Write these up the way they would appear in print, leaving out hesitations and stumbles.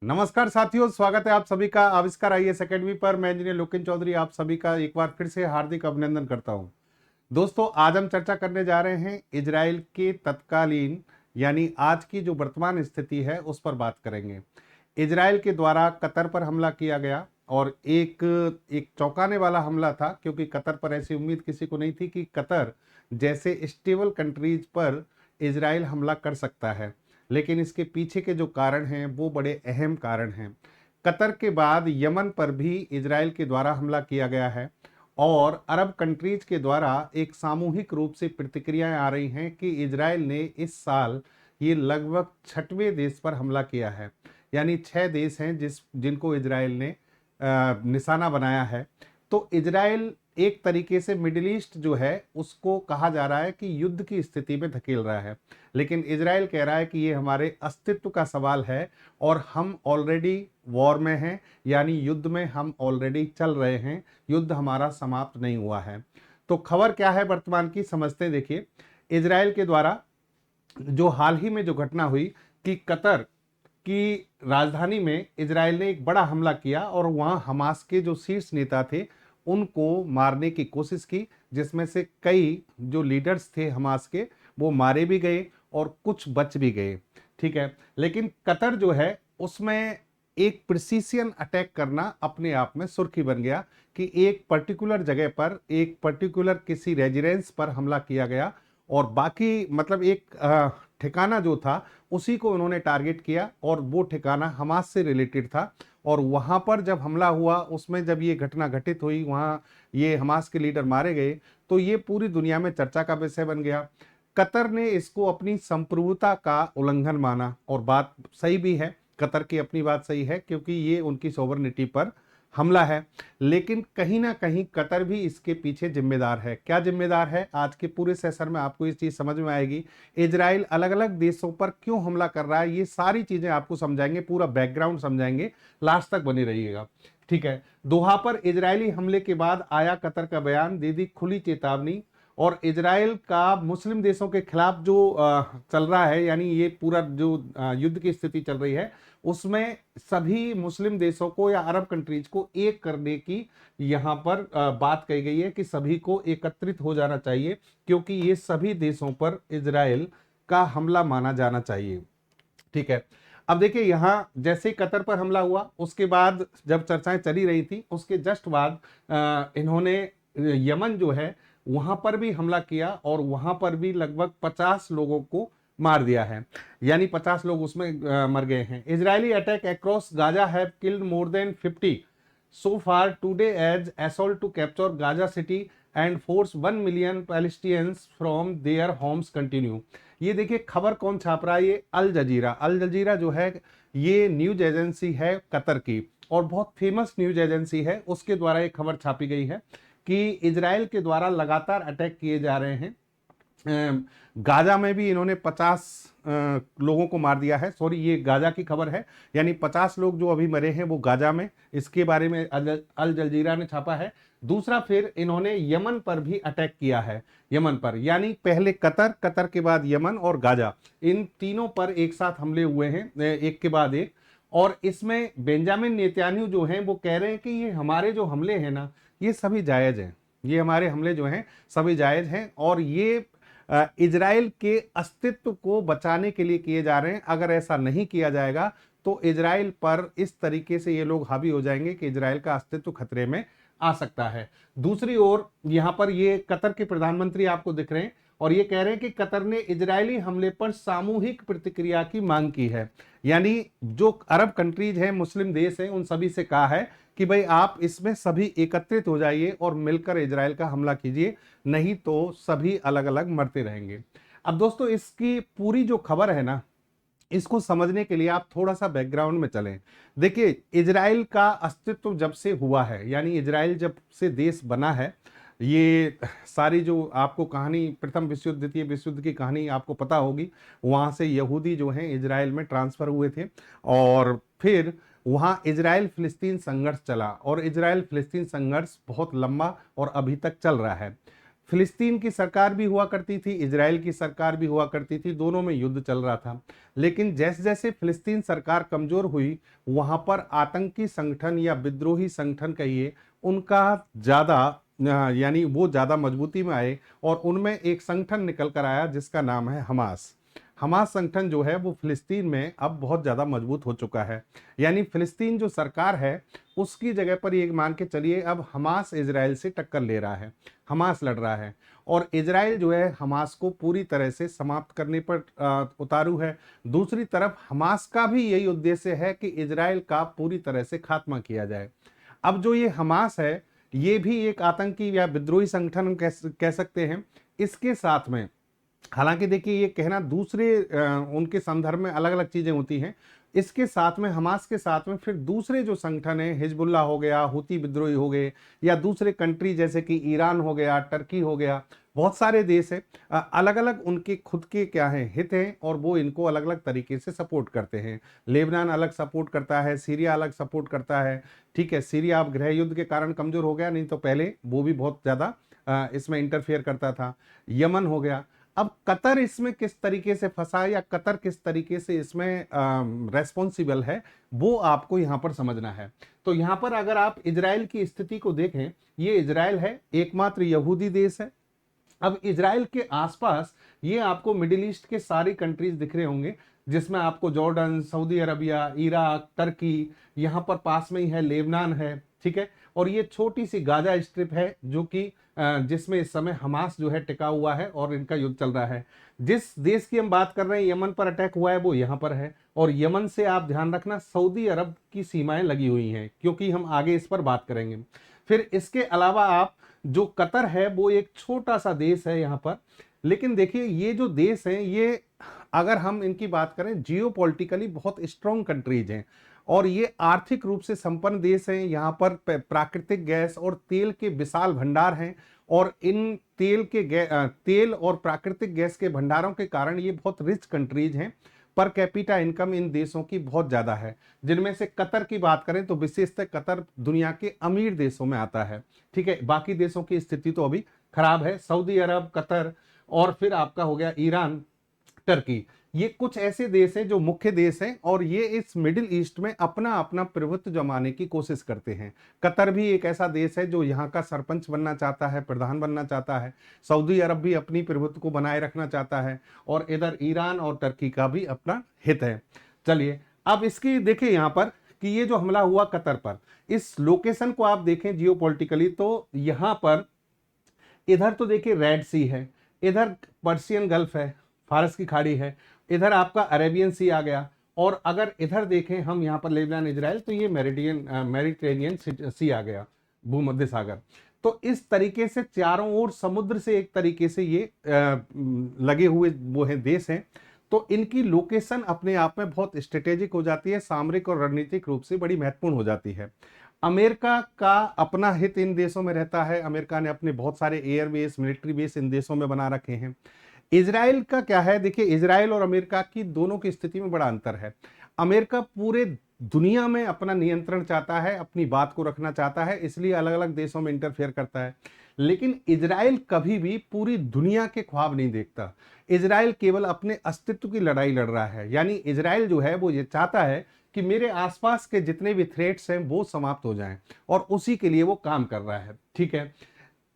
नमस्कार साथियों, स्वागत है आप सभी का आविष्कार आईएएस एकेडमी पर। मैं इंजीनियर लोकेन चौधरी आप सभी का एक बार फिर से हार्दिक अभिनंदन करता हूं। दोस्तों, आज हम चर्चा करने जा रहे हैं इजराइल के तत्कालीन यानी आज की जो वर्तमान स्थिति है उस पर बात करेंगे। इजराइल के द्वारा कतर पर हमला किया गया और एक एक चौंकाने वाला हमला था, क्योंकि कतर पर ऐसी उम्मीद किसी को नहीं थी कि कतर जैसे स्टेबल कंट्रीज पर इजराइल हमला कर सकता है। लेकिन इसके पीछे के जो कारण हैं वो बड़े अहम कारण हैं। कतर के बाद यमन पर भी इजराइल के द्वारा हमला किया गया है और अरब कंट्रीज के द्वारा एक सामूहिक रूप से प्रतिक्रियाएं आ रही हैं कि इजराइल ने इस साल ये लगभग 6वें देश पर हमला किया है। यानी 6 देश हैं जिनको इजराइल ने निशाना बनाया है। तो इजराइल एक तरीके से मिडिल ईस्ट जो है उसको कहा जा रहा है कि युद्ध की स्थिति में धकेल रहा है, लेकिन इजराइल कह रहा है कि ये हमारे अस्तित्व का सवाल है और हम ऑलरेडी वॉर में हैं, यानी युद्ध में हम ऑलरेडी चल रहे हैं, युद्ध हमारा समाप्त नहीं हुआ है। तो खबर क्या है वर्तमान की, समझते हैं। देखिए, इजराइल के द्वारा जो हाल ही में जो घटना हुई कि कतर की राजधानी में इजराइल ने एक बड़ा हमला किया और वहां हमास के जो शीर्ष नेता थे उनको मारने की कोशिश की, जिसमें से कई जो लीडर्स थे हमास के वो मारे भी गए और कुछ बच भी गए। ठीक है, लेकिन कतर जो है उसमें एक प्रिसीशन अटैक करना अपने आप में सुर्खी बन गया कि एक पर्टिकुलर जगह पर एक पर्टिकुलर किसी रेजिडेंस पर हमला किया गया और बाकी मतलब एक ठिकाना जो था उसी को उन्होंने टारगेट किया और वो ठिकाना हमास से रिलेटेड था। और वहां पर जब हमला हुआ, उसमें जब ये घटना घटित हुई, वहां ये हमास के लीडर मारे गए, तो ये पूरी दुनिया में चर्चा का विषय बन गया। कतर ने इसको अपनी संप्रभुता का उल्लंघन माना और बात सही भी है, कतर की अपनी बात सही है क्योंकि ये उनकी सॉवरेनिटी पर हमला है। लेकिन कहीं ना कहीं कतर भी इसके पीछे जिम्मेदार है। क्या जिम्मेदार है, आज के पूरे सेशन में आपको इस चीज समझ में आएगी। इजराइल अलग अलग देशों पर क्यों हमला कर रहा है, ये सारी चीजें आपको समझाएंगे, पूरा बैकग्राउंड समझाएंगे, लास्ट तक बने रहिएगा। ठीक है, दोहा पर इजरायली हमले के बाद आया कतर का बयान, दे दी खुली चेतावनी। और इजराइल का मुस्लिम देशों के खिलाफ जो चल रहा है, यानी ये पूरा जो युद्ध की स्थिति चल रही है उसमें सभी मुस्लिम देशों को या अरब कंट्रीज को एक करने की यहां पर बात कही गई है कि सभी को एकत्रित हो जाना चाहिए, क्योंकि ये सभी देशों पर इजराइल का हमला माना जाना चाहिए। ठीक है, अब देखिए यहां जैसे कतर पर हमला हुआ उसके बाद जब चर्चाएं चली रही थी उसके जस्ट बाद इन्होंने यमन जो है वहां पर भी हमला किया और वहां पर भी लगभग 50 लोगों को मार दिया है, यानी 50 लोग उसमें मर गए हैं। Israeli attack across Gaza have killed more than 50 so far today as assault to capture Gaza city and force 1 million Palestinians from their homes continue। ये देखिए खबर कौन छाप रहा है, ये अल जजीरा। अल जजीरा जो है ये न्यूज एजेंसी है कतर की और बहुत फेमस न्यूज एजेंसी है, उसके द्वारा ये खबर छापी गई है कि इजराइल के द्वारा लगातार अटैक किए जा रहे हैं। गाजा में भी इन्होंने 50 लोगों को मार दिया है। सॉरी, ये गाजा की खबर है, यानी 50 लोग जो अभी मरे हैं वो गाजा में, इसके बारे में अल जजीरा ने छापा है। दूसरा, फिर इन्होंने यमन पर भी अटैक किया है। यमन पर यानी पहले कतर, कतर के बाद यमन और गाजा, इन तीनों पर एक साथ हमले हुए हैं एक के बाद एक। और इसमें बेंजामिन नेतन्याहू जो हैं वो कह रहे हैं कि ये हमारे जो हमले हैं ना ये सभी जायज हैं, ये हमारे हमले जो हैं सभी जायज हैं और ये इजराइल के अस्तित्व को बचाने के लिए किए जा रहे हैं। अगर ऐसा नहीं किया जाएगा तो इजराइल पर इस तरीके से ये लोग हावी हो जाएंगे कि इजराइल का अस्तित्व खतरे में आ सकता है। दूसरी ओर यहां पर ये कतर के प्रधानमंत्री आपको दिख रहे हैं और ये कह रहे हैं कि कतर ने इजरायली हमले पर सामूहिक प्रतिक्रिया की मांग की है, यानी जो अरब कंट्रीज हैं, मुस्लिम देश हैं, उन सभी से कहा है कि भाई आप इसमें सभी एकत्रित हो जाइए और मिलकर इजराइल का हमला कीजिए, नहीं तो सभी अलग अलग मरते रहेंगे। अब दोस्तों, इसकी पूरी जो खबर है ना, इसको समझने के लिए आप थोड़ा सा बैकग्राउंड में चलें। देखिए, इजराइल का अस्तित्व जब से हुआ है, यानी इजराइल जब से देश बना है, ये सारी जो आपको कहानी प्रथम विश्व युद्ध, द्वितीय विश्व युद्ध की कहानी आपको पता होगी। वहां से यहूदी जो हैं इजराइल में ट्रांसफर हुए थे और फिर वहां इजराइल फिलिस्तीन संघर्ष चला और इजराइल फिलिस्तीन संघर्ष बहुत लंबा और अभी तक चल रहा है। फिलिस्तीन की सरकार भी हुआ करती थी, इजराइल की सरकार भी हुआ करती थी, दोनों में युद्ध चल रहा था। लेकिन जैसे जैसे फिलिस्तीन सरकार कमजोर हुई, वहां पर आतंकी संगठन या विद्रोही संगठन कहिए, उनका ज्यादा यानी वो ज्यादा मजबूती में आए, और उनमें एक संगठन निकल कर आया जिसका नाम है हमास। हमास संगठन जो है वो फिलिस्तीन में अब बहुत ज्यादा मजबूत हो चुका है। यानी फिलिस्तीन जो सरकार है उसकी जगह पर ये मान के चलिए अब हमास इजराइल से टक्कर ले रहा है, हमास लड़ रहा है, और इजराइल जो है हमास को पूरी तरह से समाप्त करने पर उतारू है। दूसरी तरफ हमास का भी यही उद्देश्य है कि इजराइल का पूरी तरह से खात्मा किया जाए। अब जो ये हमास है ये भी एक आतंकी या विद्रोही संगठन कह सकते हैं। इसके साथ में हालांकि देखिए ये कहना दूसरे उनके संदर्भ में अलग अलग चीजें होती हैं। इसके साथ में हमास के साथ में फिर दूसरे जो संगठन है, हिजबुल्लाह हो गया, हुती विद्रोही हो गए, या दूसरे कंट्री जैसे कि ईरान हो गया, टर्की हो गया, बहुत सारे देश है, अलग अलग उनके खुद के क्या है हित हैं, और वो इनको अलग अलग तरीके से सपोर्ट करते हैं। लेबनान अलग सपोर्ट करता है, सीरिया अलग सपोर्ट करता है। ठीक है, सीरिया अब गृह युद्ध के कारण कमजोर हो गया, नहीं तो पहले वो भी बहुत ज्यादा इसमें इंटरफेयर करता था। यमन हो गया। अब कतर इसमें किस तरीके से फंसा है या कतर किस तरीके से इसमें रेस्पॉन्सिबल है, वो आपको यहां पर समझना है। तो यहां पर अगर आप इजराइल की स्थिति को देखें, ये इजराइल है, एकमात्र यहूदी देश है। अब इजराइल के आसपास ये आपको मिडिल ईस्ट के सारी कंट्रीज दिख रहे होंगे, जिसमें आपको Jordan, Saudi Arabia, Iraq, Turkey, यहाँ पर पास में ही है लेबनान है। ठीक है, और ये छोटी सी गाजा स्ट्रिप है जो कि जिसमें इस समय हमास जो है टिका हुआ है और इनका युद्ध चल रहा है। जिस देश की हम बात कर रहे हैं, यमन पर अटैक हुआ है, वो यहाँ पर है, और यमन से आप ध्यान रखना सऊदी अरब की सीमाएं लगी हुई हैं, क्योंकि हम आगे इस पर बात करेंगे। फिर इसके अलावा आप जो कतर है वो एक छोटा सा देश है यहाँ पर। लेकिन देखिए ये जो देश हैं ये अगर हम इनकी बात करें जियोपॉलिटिकली बहुत स्ट्रॉन्ग कंट्रीज हैं, और ये आर्थिक रूप से संपन्न देश हैं। यहाँ पर प्राकृतिक गैस और तेल के विशाल भंडार हैं, और इन तेल और प्राकृतिक गैस के भंडारों के कारण ये बहुत रिच कंट्रीज हैं। पर कैपिटा इनकम इन देशों की बहुत ज्यादा है, जिनमें से कतर की बात करें तो विशेषतः कतर दुनिया के अमीर देशों में आता है। ठीक है, बाकी देशों की स्थिति तो अभी खराब है, सऊदी अरब, कतर, और फिर आपका हो गया ईरान, टर्की। ये कुछ ऐसे देश हैं जो मुख्य देश हैं, और ये इस मिडिल ईस्ट में अपना अपना प्रभुत्व जमाने की कोशिश करते हैं। कतर भी एक ऐसा देश है जो यहाँ का सरपंच बनना चाहता है, प्रधान बनना चाहता है। सऊदी अरब भी अपनी प्रभुत्व को बनाए रखना चाहता है, और इधर ईरान और टर्की का भी अपना हित है। चलिए अब इसकी देखिए यहाँ पर कि ये जो हमला हुआ कतर पर, इस लोकेशन को आप देखें जियोपॉलिटिकली, तो यहाँ पर इधर तो देखिए रेड सी है, इधर पर्शियन गल्फ है, फारस की खाड़ी है, इधर आपका अरेबियन सी आ गया, और अगर इधर देखें हम यहाँ पर लेबनान, इजराइल, तो ये मेडिटेरेनियन सी आ गया, भूमध्य सागर। तो इस तरीके से चारों ओर समुद्र से एक तरीके से ये लगे हुए वो है देश हैं। तो इनकी लोकेशन अपने आप में बहुत स्ट्रेटेजिक हो जाती है, सामरिक और रणनीतिक रूप से बड़ी महत्वपूर्ण हो जाती है। अमेरिका का अपना हित इन देशों में रहता है। अमेरिका ने अपने बहुत सारे एयरबेस, मिलिट्री बेस इन देशों में बना रखे हैं। इजराइल का क्या है, देखिए इजराइल और अमेरिका की दोनों की स्थिति में बड़ा अंतर है। अमेरिका पूरे दुनिया में अपना नियंत्रण चाहता है, अपनी बात को रखना चाहता है, इसलिए अलग अलग देशों में इंटरफेयर करता है। लेकिन इजराइल कभी भी पूरी दुनिया के ख्वाब नहीं देखता। इजराइल केवल अपने अस्तित्व की लड़ाई लड़ रहा है। यानी इजराइल जो है वो ये चाहता है कि मेरे आसपास के जितने भी थ्रेट्स हैं वो समाप्त हो जाएं, और उसी के लिए वो काम कर रहा है। ठीक है,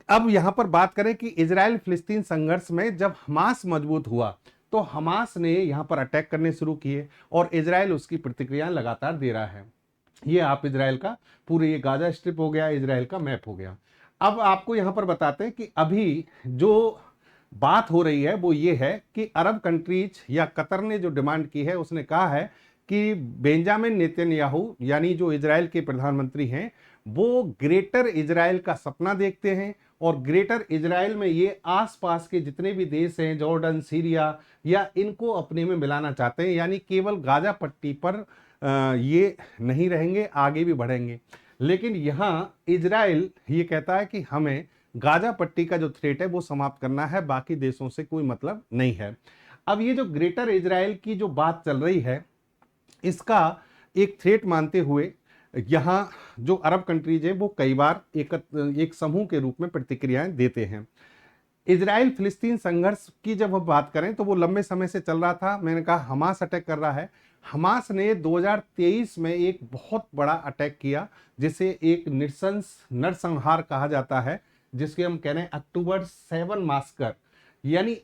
अब यहां पर बात करें कि इजराइल फिलिस्तीन संघर्ष में जब हमास मजबूत हुआ तो हमास ने यहां पर अटैक करने शुरू किए, और इजराइल उसकी प्रतिक्रिया लगातार दे रहा है। ये आप इजराइल का पूरे ये गाजा स्ट्रिप हो गया, इजराइल का मैप हो गया। अब आपको यहां पर बताते हैं कि अभी जो बात हो रही है वो ये है कि अरब कंट्रीज या कतर ने जो डिमांड की है, उसने कहा है कि बेंजामिन नेतन्याहू यानी जो इजराइल के प्रधानमंत्री हैं, वो ग्रेटर इजराइल का सपना देखते हैं, और ग्रेटर इजराइल में ये आसपास के जितने भी देश हैं, जॉर्डन, सीरिया, या इनको अपने में मिलाना चाहते हैं। यानी केवल गाजा पट्टी पर ये नहीं रहेंगे, आगे भी बढ़ेंगे। लेकिन यहाँ इजराइल ये कहता है कि हमें गाजा पट्टी का जो थ्रेट है वो समाप्त करना है, बाकी देशों से कोई मतलब नहीं है। अब ये जो ग्रेटर इजराइल की जो बात चल रही है, इसका एक थ्रेट मानते हुए यहाँ जो अरब कंट्रीज हैं वो कई बार एक समूह के रूप में प्रतिक्रियाएं देते हैं। इजराइल फिलिस्तीन संघर्ष की जब हम बात करें तो वो लंबे समय से चल रहा था। मैंने कहा हमास अटैक कर रहा है। हमास ने 2023 में एक बहुत बड़ा अटैक किया, जिसे एक नरसंहार कहा जाता है, जिसके हम कह रहे हैं अक्टूबर 7 मास्कर। यानी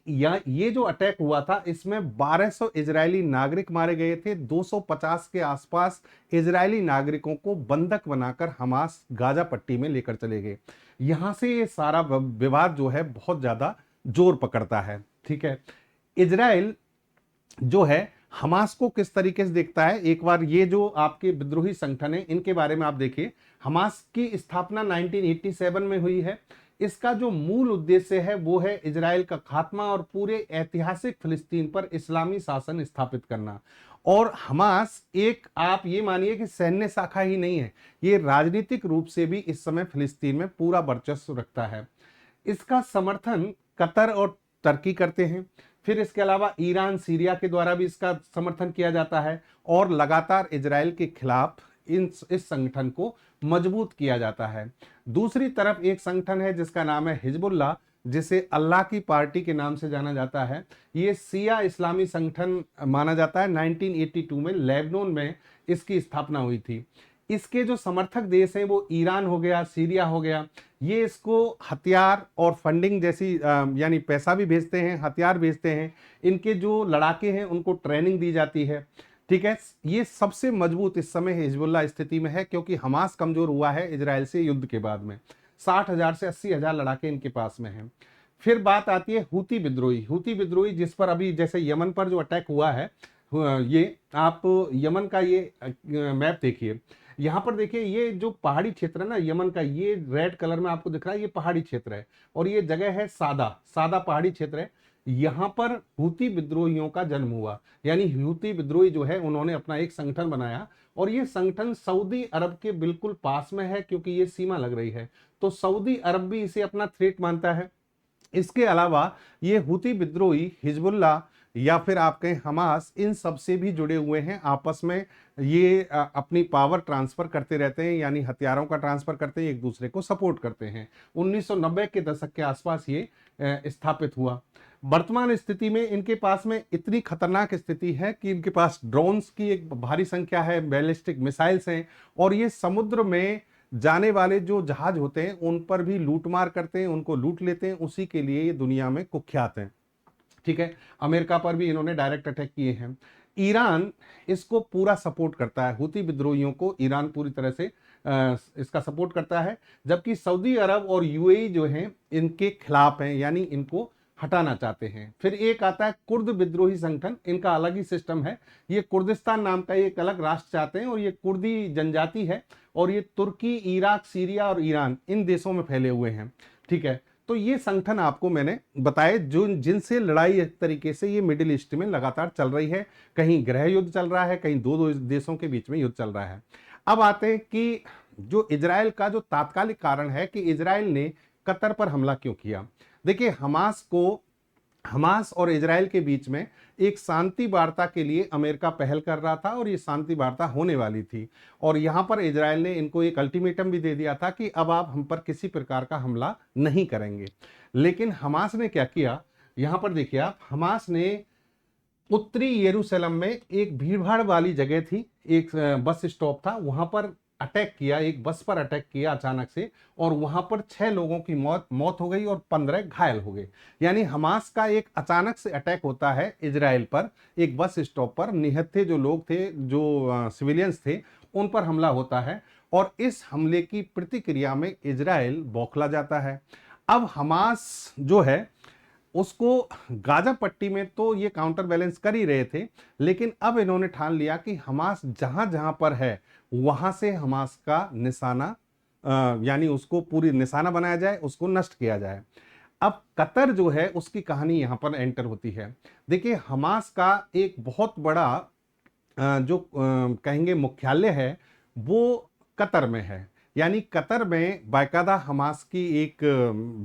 ये जो अटैक हुआ था, इसमें 1200 इजरायली नागरिक मारे गए थे। 250 के आसपास इजरायली नागरिकों को बंधक बनाकर हमास गाजा पट्टी में लेकर चले गए। यहां से ये सारा विवाद जो है बहुत ज्यादा जोर पकड़ता है। ठीक है, इजराइल जो है हमास को किस तरीके से देखता है, एक बार ये जो आपके विद्रोही संगठन है इनके बारे में आप देखिए। हमास की स्थापना 1987 में हुई है। इसका जो मूल उद्देश्य है वो है इजराइल का खात्मा और पूरे ऐतिहासिक फिलिस्तीन पर इस्लामी शासन स्थापित करना। और हमास एक, आप ये मानिए कि सैन्य शाखा ही नहीं है, ये राजनीतिक रूप से भी इस समय फिलिस्तीन में पूरा वर्चस्व रखता है। इसका समर्थन कतर और तुर्की करते हैं। फिर इसके अलावा ईरान, सीरिया के द्वारा भी इसका समर्थन किया जाता है और लगातार इजराइल के खिलाफ इस संगठन को मजबूत किया जाता है। दूसरी तरफ एक संगठन है जिसका नाम है हिजबुल्लाह, जिसे अल्लाह की पार्टी के नाम से जाना जाता है। ये शिया इस्लामी संगठन माना जाता है। 1982 में लेबनान में इसकी स्थापना हुई थी। इसके जो समर्थक देश हैं वो ईरान हो गया, सीरिया हो गया। ये इसको हथियार और फंडिंग जैसी यानी पैसा भी भेजते हैं, हथियार भेजते हैं। इनके जो लड़ाके हैं उनको ट्रेनिंग दी जाती है। ठीक है, ये सबसे मजबूत इस समय हिजबुल्लाह स्थिति में है, क्योंकि हमास कमजोर हुआ है इजराइल से युद्ध के बाद में। 60,000 से 80,000 लड़ाके इनके पास में हैं। फिर बात आती है हूती विद्रोही। हूती विद्रोही जिस पर अभी जैसे यमन पर जो अटैक हुआ है, ये आप यमन का ये मैप देखिए। यहाँ पर देखिए, ये जो पहाड़ी क्षेत्र है ना यमन का, ये रेड कलर में आपको दिख रहा है, ये पहाड़ी क्षेत्र है और ये जगह है सादा पहाड़ी क्षेत्र है। यहाँ पर हूती विद्रोहियों का जन्म हुआ। यानी हूती विद्रोही जो है उन्होंने अपना एक संगठन बनाया और ये संगठन सऊदी अरब के बिल्कुल पास में है, क्योंकि ये सीमा लग रही है, तो सऊदी अरब भी इसे अपना थ्रेट मानता है। इसके अलावा ये हूती विद्रोही हिजबुल्लाह या फिर आप कहें हमास, इन सब से भी जुड़े हुए हैं आपस में। ये अपनी पावर ट्रांसफर करते रहते हैं, यानी हथियारों का ट्रांसफर करते हैं, एक दूसरे को सपोर्ट करते हैं। 1990 के दशक के आसपास ये स्थापित हुआ। वर्तमान स्थिति में इनके पास में इतनी खतरनाक स्थिति है कि इनके पास ड्रोन्स की एक भारी संख्या है, बैलिस्टिक मिसाइल्स हैं, और ये समुद्र में जाने वाले जो जहाज होते हैं उन पर भी लूटमार करते हैं, उनको लूट लेते हैं। उसी के लिए ये दुनिया में कुख्यात हैं। ठीक है, अमेरिका पर भी इन्होंने डायरेक्ट अटैक किए हैं। ईरान इसको पूरा सपोर्ट करता है, हूती विद्रोहियों को ईरान पूरी तरह से इसका सपोर्ट करता है, जबकि सऊदी अरब और यूएई जो हैं इनके खिलाफ हैं, यानी इनको हटाना चाहते हैं। फिर एक आता है कुर्द विद्रोही संगठन, इनका अलग ही सिस्टम है। ये कुर्दिस्तान नाम का एक अलग राष्ट्र चाहते हैं और ये कुर्दी जनजाति है और ये तुर्की, इराक, सीरिया और ईरान, इन देशों में फैले हुए हैं। ठीक है, तो ये संगठन आपको मैंने बताए जो जिनसे लड़ाई एक तरीके से ये मिडिल ईस्ट में लगातार चल रही है। कहीं गृह युद्ध चल रहा है, कहीं दो देशों के बीच में युद्ध चल रहा है। अब आते हैं कि जो इजराइल का जो तात्कालिक कारण है कि इजराइल ने कतर पर हमला क्यों किया। देखिए, हमास और इजराइल के बीच में एक शांति वार्ता के लिए अमेरिका पहल कर रहा था और ये शांति वार्ता होने वाली थी। और यहां पर इजराइल ने इनको एक अल्टीमेटम भी दे दिया था कि अब आप हम पर किसी प्रकार का हमला नहीं करेंगे। लेकिन हमास ने क्या किया, यहां पर देखिए आप, हमास ने उत्तरी यरूशलेम में एक भीड़भाड़ वाली जगह थी, एक बस स्टॉप था, वहां पर अटैक किया, एक बस पर अटैक किया अचानक से, और वहां पर 6 लोगों की मौत हो गई और 15 घायल हो गए। यानी हमास का एक अचानक से अटैक होता है इजराइल पर, एक बस स्टॉप पर निहत्थे जो लोग थे, जो सिविलियंस थे, उन पर हमला होता है और इस हमले की प्रतिक्रिया में इजराइल बौखला जाता है। अब हमास जो है उसको गाजा पट्टी में तो ये काउंटर बैलेंस कर ही रहे थे, लेकिन अब इन्होंने ठान लिया कि हमास जहां जहां पर है वहां से हमास का निशाना यानी उसको पूरी निशाना बनाया जाए, उसको नष्ट किया जाए। अब कतर जो है उसकी कहानी यहां पर एंटर होती है। देखिए, हमास का एक बहुत बड़ा जो कहेंगे मुख्यालय है वो कतर में है। यानी कतर में बाकायदा हमास की एक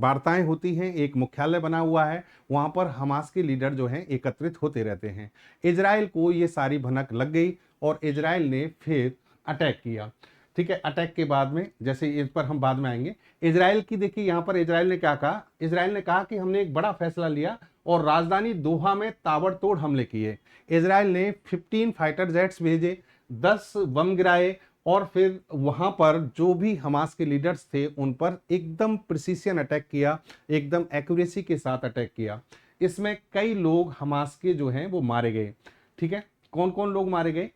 वार्ताएं होती हैं, एक मुख्यालय बना हुआ है, वहां पर हमास के लीडर जो हैं एकत्रित होते रहते हैं। इजराइल को ये सारी भनक लग गई और इजराइल ने फिर अटैक किया। ठीक है, अटैक के बाद में, जैसे इस पर हम बाद में आएंगे। इजराइल की देखिए यहाँ पर इजराइल ने क्या कहा, इजराइल ने कहा कि हमने एक बड़ा फैसला लिया और राजधानी दोहा में ताबड़तोड़ हमले किए। इजराइल ने 15 फाइटर जेट्स भेजे, 10 बम गिराए और फिर वहां पर जो भी हमास के लीडर्स थे उन पर एकदम प्रिसीशन अटैक किया, एकदम एक्यूरेसी के साथ अटैक किया। इसमें कई लोग हमास के जो हैं वो मारे गए। ठीक है, कौन कौन लोग मारे गए,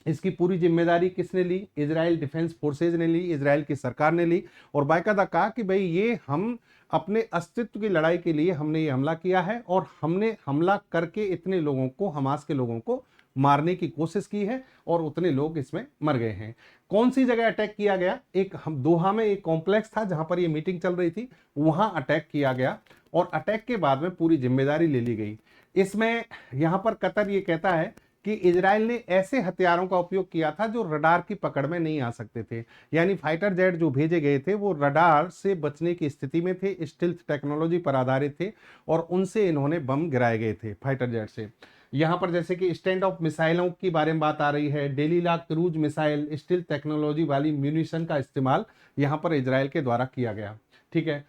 इसकी पूरी जिम्मेदारी किसने ली, इजराइल डिफेंस फोर्सेज ने ली, इजराइल की सरकार ने ली और बाकायदा कहा कि भाई ये हम अपने अस्तित्व की लड़ाई के लिए हमने ये हमला किया है और हमने हमला करके इतने लोगों को, हमास के लोगों को मारने की कोशिश की है और उतने लोग इसमें मर गए हैं। कौन सी जगह अटैक किया गया, एक हम दोहा में एक कॉम्प्लेक्स था जहां पर ये मीटिंग चल रही थी, वहां अटैक किया गया और अटैक के बाद में पूरी जिम्मेदारी ले ली गई। इसमें यहां पर कतर ये कहता है कि इजराइल ने ऐसे हथियारों का उपयोग किया था जो रडार की पकड़ में नहीं आ सकते थे, यानी फाइटर जेट जो भेजे गए थे वो रडार से बचने की स्थिति में थे, स्टिल्थ टेक्नोलॉजी पर आधारित थे और उनसे इन्होंने बम गिराए गए थे फाइटर जेट से। यहां पर जैसे कि स्टैंड ऑफ मिसाइलों की बारे में बात आ रही है, डेली ला क्रूज मिसाइल, स्टिल्थ टेक्नोलॉजी वाली म्यूनिशन का इस्तेमाल यहां पर इजराइल के द्वारा किया गया। ठीक है,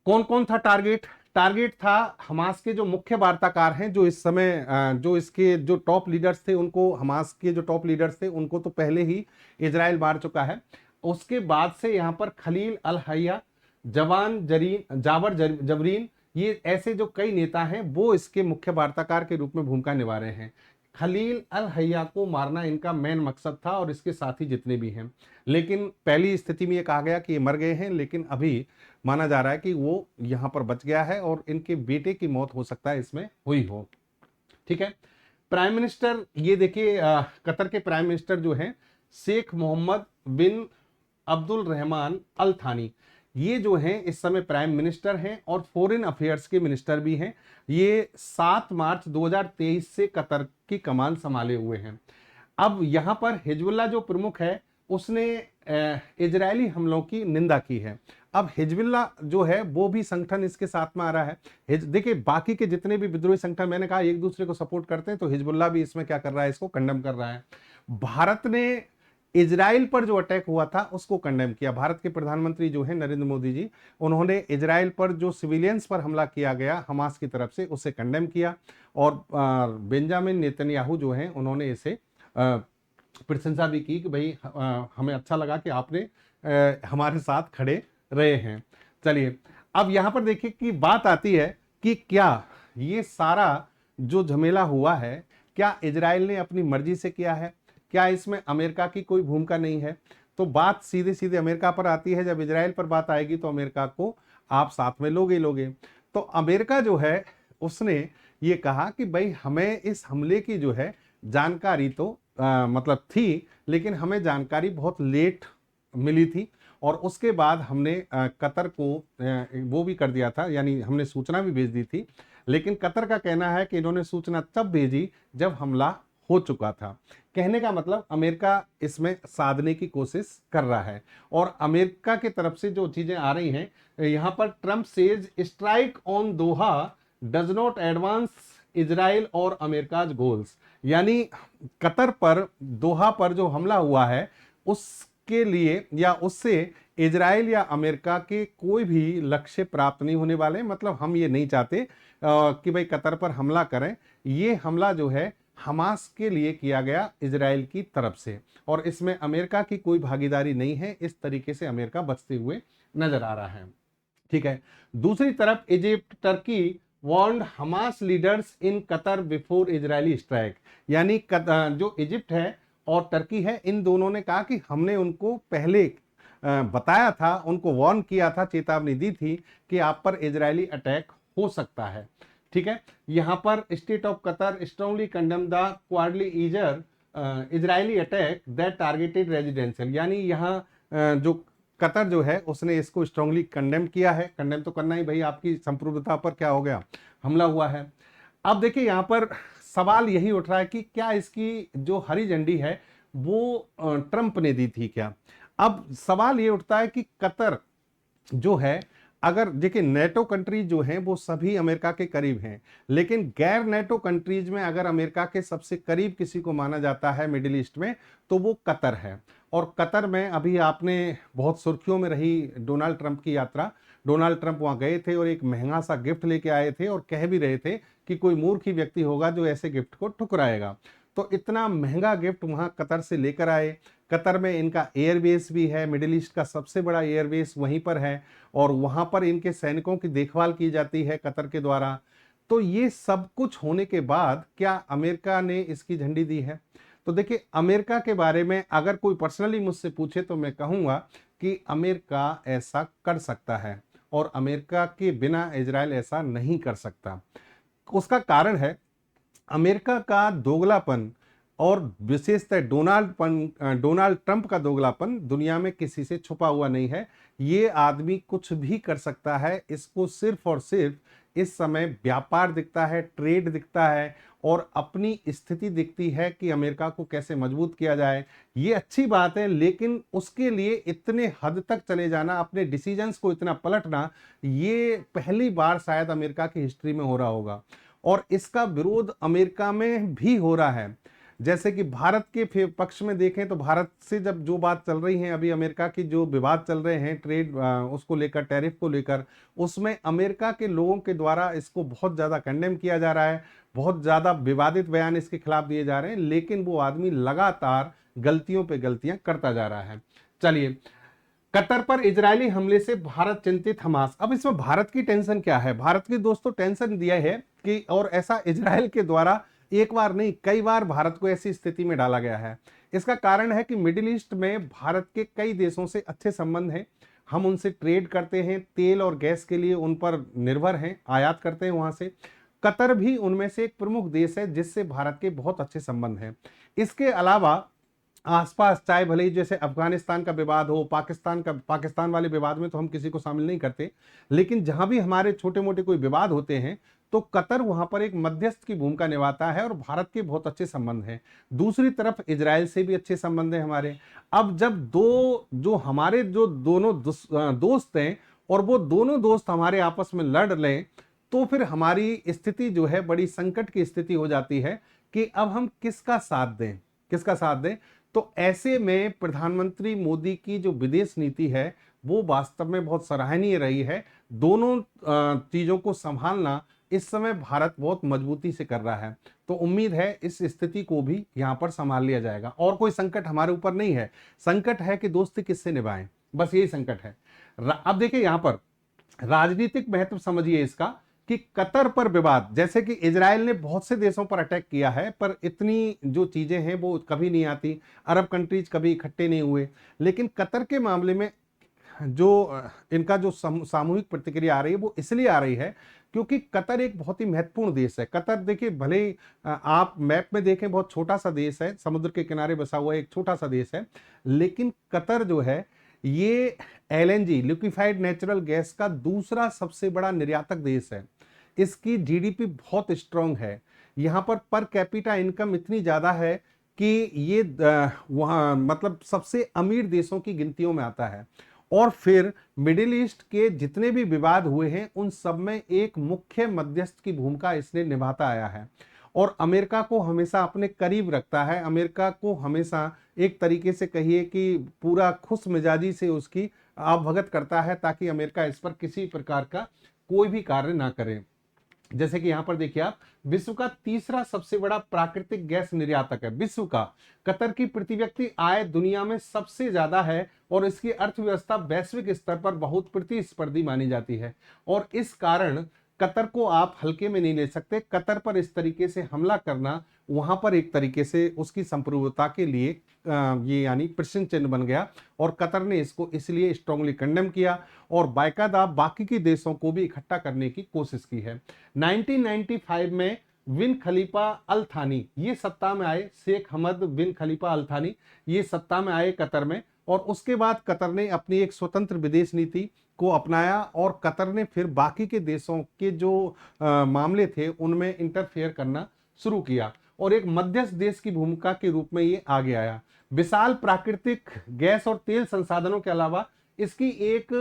कौन कौन था टारगेट, टारगेट था हमास के जो मुख्य वार्ताकार हैं, जो इस समय जो इसके जो टॉप लीडर्स थे उनको, हमास के जो टॉप लीडर्स थे उनको तो पहले ही इजराइल मार चुका है। उसके बाद से यहाँ पर खलील अल हैया, जाबर जबरीन, ये ऐसे जो कई नेता हैं वो इसके मुख्य वार्ताकार के रूप में भूमिका निभा रहे हैं। खलील अल हैया को मारना इनका मेन मकसद था और इसके साथी जितने भी हैं, लेकिन पहली स्थिति में ये कहा गया कि ये मर गए हैं, लेकिन अभी माना जा रहा है कि वो यहां पर बच गया है और इनके बेटे की मौत हो सकता है इसमें हुई हो। ठीक है, प्राइम मिनिस्टर ये देखिए, कतर के प्राइम मिनिस्टर जो हैं शेख मोहम्मद बिन अब्दुल रहमान अल थानी, ये जो हैं इस समय प्राइम मिनिस्टर हैं और फॉरेन अफेयर्स के मिनिस्टर भी हैं। ये 7 मार्च 2023 से कतर की कमान संभाले हुए हैं। अब यहां पर हिजबुल्लाह जो प्रमुख है उसने इजरायली हमलों की निंदा की है। अब हिजबुल्लाह जो है वो भी संगठन इसके साथ में आ रहा है। देखिए बाकी के जितने भी विद्रोही संगठन, मैंने कहा एक दूसरे को सपोर्ट करते हैं, तो हिजबुल्लाह भी इसमें क्या कर रहा है, इसको कंडेम कर रहा है। भारत ने इजराइल पर जो अटैक हुआ था उसको कंडेम किया। भारत के प्रधानमंत्री जो है नरेंद्र मोदी जी, उन्होंने इजराइल पर जो सिविलियंस पर हमला किया गया हमास की तरफ से उसे कंडेम किया और बेंजामिन नेतन्याहू जो है उन्होंने इसे प्रशंसा भी की कि भाई हमें अच्छा लगा कि आपने हमारे साथ खड़े रहे हैं। चलिए अब यहां पर देखिए कि बात आती है कि क्या ये सारा जो झमेला हुआ है क्या इजराइल ने अपनी मर्जी से किया है, क्या इसमें अमेरिका की कोई भूमिका नहीं है। तो बात सीधे सीधे अमेरिका पर आती है। जब इजराइल पर बात आएगी तो अमेरिका को आप साथ में लोगे। तो अमेरिका जो है उसने ये कहा कि भाई हमें इस हमले की जो है जानकारी तो मतलब थी, लेकिन हमें जानकारी बहुत लेट मिली थी और उसके बाद हमने कतर को वो भी कर दिया था, यानी हमने सूचना भी भेज दी थी। लेकिन कतर का कहना है कि इन्होंने सूचना तब भेजी जब हमला हो चुका था। कहने का मतलब अमेरिका इसमें साधने की कोशिश कर रहा है और अमेरिका की तरफ से जो चीजें आ रही हैं, यहां पर Trump says strike on Doha does not advance Israel और अमेरिकाज गोल्स, यानी कतर पर, दोहा पर जो हमला हुआ है उसके लिए या उससे इजराइल या अमेरिका के कोई भी लक्ष्य प्राप्त नहीं होने वाले। मतलब हम ये नहीं चाहते कि भाई कतर पर हमला करें। ये हमला जो है हमास के लिए किया गया इजराइल की तरफ से और इसमें अमेरिका की कोई भागीदारी नहीं है। इस तरीके से अमेरिका बचते हुए नजर आ रहा है। ठीक है, दूसरी तरफ Egypt, Turkey warned Hamas leaders in Qatar before Israeli strike, यानी जो इजिप्ट है और टर्की है, इन दोनों ने कहा कि हमने उनको पहले बताया था, उनको वार्न किया था, चेतावनी दी थी कि आप पर इजरायली अटैक हो सकता है। ठीक है, यहां पर state of Qatar strongly condemn the quarterly Israeli attack that targeted residential, यानी यहाँ जो कतर जो है उसने इसको स्ट्रांगली कंडेम किया है। कंडेम तो करना ही भाई, आपकी संप्रभुता पर क्या हो गया, हमला हुआ है। अब देखिए यहां पर सवाल यही उठ रहा है कि क्या इसकी जो हरी झंडी है वो ट्रंप ने दी थी क्या। अब सवाल ये उठता है कि कतर जो है, अगर देखिए नेटो कंट्रीज जो हैं वो सभी अमेरिका के करीब हैं, लेकिन गैर नेटो कंट्रीज में अगर अमेरिका के सबसे करीब किसी को माना जाता है मिडिल ईस्ट में तो वो कतर है। और कतर में अभी आपने बहुत सुर्खियों में रही डोनाल्ड ट्रंप की यात्रा। डोनाल्ड ट्रंप वहां गए थे और एक महंगा सा गिफ्ट लेके आए थे और कह भी रहे थे कि कोई मूर्ख ही व्यक्ति होगा जो ऐसे गिफ्ट को ठुकराएगा। तो इतना महंगा गिफ्ट वहां कतर से लेकर आए। कतर में इनका एयरबेस भी है, मिडिल ईस्ट का सबसे बड़ा एयरबेस वहीं पर है और वहां पर इनके सैनिकों की देखभाल की जाती है कतर के द्वारा। तो ये सब कुछ होने के बाद क्या अमेरिका ने इसकी झंडी दी है? तो देखिए, अमेरिका के बारे में अगर कोई पर्सनली मुझसे पूछे तो मैं कहूंगा कि अमेरिका ऐसा कर सकता है और अमेरिका के बिना इजराइल ऐसा नहीं कर सकता। उसका कारण है अमेरिका का दोगलापन और विशेषतः डोनाल्ड ट्रंप का दोगलापन दुनिया में किसी से छुपा हुआ नहीं है। ये आदमी कुछ भी कर सकता है, इसको सिर्फ और सिर्फ इस समय व्यापार दिखता है, ट्रेड दिखता है और अपनी स्थिति दिखती है कि अमेरिका को कैसे मजबूत किया जाए। ये अच्छी बात है, लेकिन उसके लिए इतने हद तक चले जाना, अपने डिसीजंस को इतना पलटना, ये पहली बार शायद अमेरिका की हिस्ट्री में हो रहा होगा और इसका विरोध अमेरिका में भी हो रहा है। जैसे कि भारत के पक्ष में देखें तो भारत से जब जो बात चल रही है, अभी अमेरिका की जो विवाद चल रहे हैं ट्रेड उसको लेकर, टैरिफ को लेकर, उसमें अमेरिका के लोगों के द्वारा इसको बहुत ज़्यादा कंडेम किया जा रहा है, बहुत ज़्यादा विवादित बयान इसके खिलाफ दिए जा रहे हैं, लेकिन वो आदमी लगातार गलतियों पे गलतियां करता जा रहा है। चलिए, कतर पर इजरायली हमले से भारत चिंतित, हमास। अब इसमें भारत की टेंशन क्या है? भारत की दोस्तों टेंशन दिया है कि, और ऐसा इजराइल के द्वारा एक बार नहीं कई बार भारत को ऐसी स्थिति में डाला गया है। इसका कारण है कि मिडिल ईस्ट में भारत के कई देशों से अच्छे संबंध हैं, हम उनसे ट्रेड करते हैं, तेल और गैस के लिए उन पर निर्भर हैं, आयात करते हैं वहां से। कतर भी उनमें से एक प्रमुख देश है जिससे भारत के बहुत अच्छे संबंध हैं। इसके अलावा आसपास, चाहे भले ही जैसे अफगानिस्तान का विवाद हो, पाकिस्तान वाले विवाद में तो हम किसी को शामिल नहीं करते, लेकिन जहां भी हमारे छोटे मोटे कोई विवाद होते हैं तो कतर वहां पर एक मध्यस्थ की भूमिका निभाता है और भारत के बहुत अच्छे संबंध हैं। दूसरी तरफ इजराइल से भी अच्छे संबंध हैं हमारे। अब जब हमारे दोनों दोस्त हैं और वो दोनों दोस्त हमारे आपस में लड़ लें तो फिर हमारी स्थिति जो है बड़ी संकट की स्थिति हो जाती है कि अब हम किसका साथ दें। तो ऐसे में प्रधानमंत्री मोदी की जो विदेश नीति है वो वास्तव में बहुत सराहनीय रही है। दोनों चीजों को संभालना इस समय भारत बहुत मजबूती से कर रहा है। तो उम्मीद है इस स्थिति को भी यहां पर संभाल लिया जाएगा और कोई संकट हमारे ऊपर नहीं है। संकट है कि दोस्ती किससे निभाएं, बस यही संकट है। अब देखिए, यहां पर राजनीतिक महत्व समझिए इसका कि कतर पर विवाद, जैसे कि इजराइल ने बहुत से देशों पर अटैक किया है पर इतनी जो चीजें हैं वो कभी नहीं आती, अरब कंट्रीज कभी इकट्ठे नहीं हुए, लेकिन कतर के मामले में जो इनका जो सामूहिक प्रतिक्रिया आ रही है वो इसलिए आ रही है क्योंकि कतर एक बहुत ही महत्वपूर्ण देश है। कतर देखिए, भले आप मैप में देखें बहुत छोटा सा देश है, समुद्र के किनारे बसा हुआ एक छोटा सा देश है, लेकिन कतर जो है ये एलएनजी, लिक्विफाइड नेचुरल गैस का दूसरा सबसे बड़ा निर्यातक देश है। इसकी जीडीपी बहुत स्ट्रांग है, यहाँ पर कैपिटा इनकम इतनी ज्यादा है कि ये वहाँ मतलब सबसे अमीर देशों की गिनतियों में आता है। और फिर मिडिल ईस्ट के जितने भी विवाद हुए हैं उन सब में एक मुख्य मध्यस्थ की भूमिका इसने निभाता आया है और अमेरिका को हमेशा अपने करीब रखता है। अमेरिका को हमेशा एक तरीके से कहिए कि पूरा खुश मिजाजी से उसकी अवगत करता है ताकि अमेरिका इस पर किसी प्रकार का कोई भी कार्य ना करे। जैसे कि यहां पर देखिए आप, विश्व का तीसरा सबसे बड़ा प्राकृतिक गैस निर्यातक है विश्व का। कतर की प्रति व्यक्ति आय दुनिया में सबसे ज्यादा है और इसकी अर्थव्यवस्था वैश्विक स्तर पर बहुत प्रतिस्पर्धी मानी जाती है और इस कारण कतर को आप हल्के में नहीं ले सकते। कतर पर इस तरीके से हमला करना वहां पर एक तरीके से उसकी संप्रभुता के लिए ये यानी प्रश्न चिन्ह बन गया और कतर ने इसको इसलिए स्ट्रांगली कंडेम किया और बाकायदा बाकी के देशों को भी इकट्ठा करने की कोशिश की है। 1995 में बिन खलीफा अल थानी ये सत्ता में आए, शेख हमद बिन खलीफा अल थानी ये सत्ता में आए कतर में, और उसके बाद कतर ने अपनी एक स्वतंत्र विदेश नीति को अपनाया और कतर ने फिर बाकी के देशों के जो मामले थे उनमें इंटरफेयर करना शुरू किया और एक मध्यस्थ देश की भूमिका के रूप में ये आगे आया। विशाल प्राकृतिक गैस और तेल संसाधनों के अलावा इसकी एक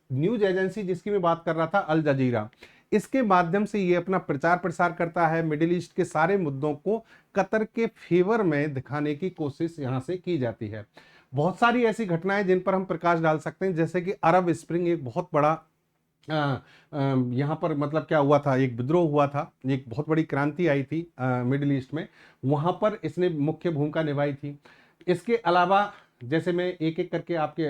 न्यूज एजेंसी जिसकी मैं बात कर रहा था, अल जजीरा, इसके माध्यम से ये अपना प्रचार प्रसार करता है। मिडिल ईस्ट के सारे मुद्दों को कतर के फेवर में दिखाने की कोशिश यहां से की जाती है। बहुत सारी ऐसी घटनाएं जिन पर हम प्रकाश डाल सकते हैं, जैसे कि अरब स्प्रिंग एक बहुत बड़ा यहाँ पर मतलब क्या हुआ था, एक विद्रोह हुआ था, एक बहुत बड़ी क्रांति आई थी मिडिल ईस्ट में, वहां पर इसने मुख्य भूमिका निभाई थी। इसके अलावा जैसे मैं एक एक करके आपके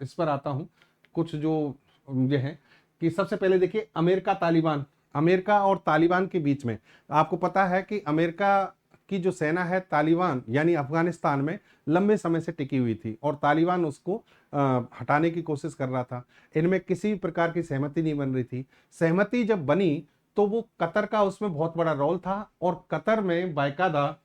इस पर आता हूँ, कुछ जो ये है कि सबसे पहले देखिए अमेरिका तालिबान, अमेरिका और तालिबान के बीच में आपको पता है कि अमेरिका की जो सेना है तालिबान यानी अफगानिस्तान में लंबे समय से टिकी हुई थी और तालिबान उसको हटाने की कोशिश कर रहा था। इनमें किसी प्रकार की सहमति नहीं बन रही थी। सहमति जब बनी तो वो कतर का उसमें बहुत बड़ा रोल था और कतर में बाकायदा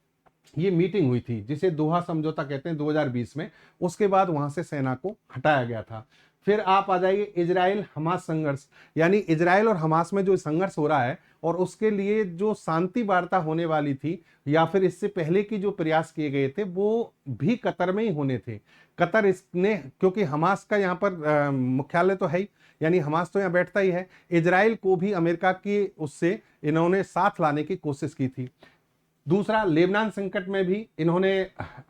ये मीटिंग हुई थी जिसे दोहा समझौता कहते हैं 2020 में। उसके बाद वहां से सेना को हटाया गया था। फिर आप आ जाइए इजराइल हमास संघर्ष, यानी इजराइल और हमास में जो संघर्ष हो रहा है और उसके लिए जो शांति वार्ता होने वाली थी या फिर इससे पहले की जो प्रयास किए गए थे वो भी कतर में ही होने थे। कतर इसने, क्योंकि हमास का यहाँ पर मुख्यालय तो है ही, यानी हमास तो यहाँ बैठता ही है। इजराइल को भी अमेरिका की उससे इन्होंने साथ लाने की कोशिश की थी। दूसरा, लेबनान संकट में भी इन्होंने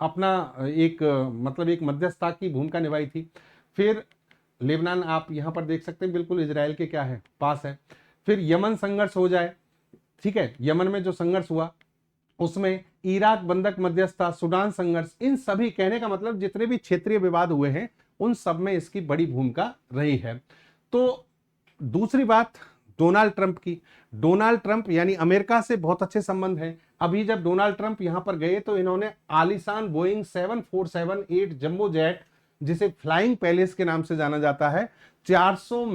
अपना एक मतलब एक मध्यस्थता की भूमिका निभाई थी। फिर लेबनान आप यहां पर देख सकते हैं बिल्कुल इजराइल के क्या है, पास है। फिर यमन संघर्ष हो जाए, ठीक है, यमन में जो संघर्ष हुआ उसमें इराक बंधक मध्यस्थता, सूडान संघर्ष, इन सभी, कहने का मतलब जितने भी क्षेत्रीय विवाद हुए हैं उन सब में इसकी बड़ी भूमिका रही है। तो दूसरी बात डोनाल्ड ट्रंप की, डोनाल्ड ट्रंप यानी अमेरिका से बहुत अच्छे संबंध हैं। अभी जब डोनाल्ड ट्रंप यहां पर गए तो इन्होंने आलीशान बोइंग 747-8 जंबो जेट, जिसे फ्लाइंग पैलेस के नाम से जाना जाता है, 400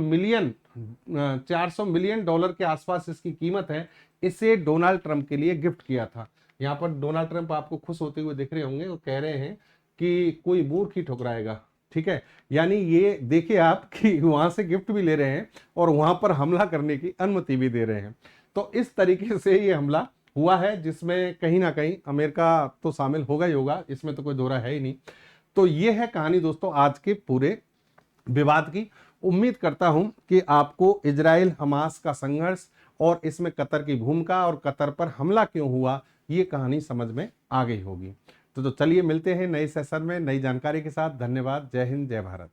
मिलियन डॉलर के आसपास इसकी कीमत है, इसे डोनाल्ड ट्रंप के लिए गिफ्ट किया था। यहां पर डोनाल्ड ट्रंप आपको खुश होते हुए दिख रहे होंगे, वो कह रहे हैं कि कोई मूर्ख ही ठुकराएगा, ठीक है। यानी ये देखिए आप कि वहां से गिफ्ट भी ले रहे हैं और वहां पर हमला करने की अनुमति भी दे रहे हैं। तो इस तरीके से ये हमला हुआ है जिसमें कहीं ना कहीं अमेरिका तो शामिल होगा ही होगा, इसमें तो कोई दोहरा है ही नहीं। तो ये है कहानी दोस्तों आज के पूरे विवाद की। उम्मीद करता हूं कि आपको इजराइल हमास का संघर्ष और इसमें कतर की भूमिका और कतर पर हमला क्यों हुआ ये कहानी समझ में आ गई होगी। तो चलिए मिलते हैं नए सेशन में नई जानकारी के साथ। धन्यवाद। जय हिंद, जय भारत।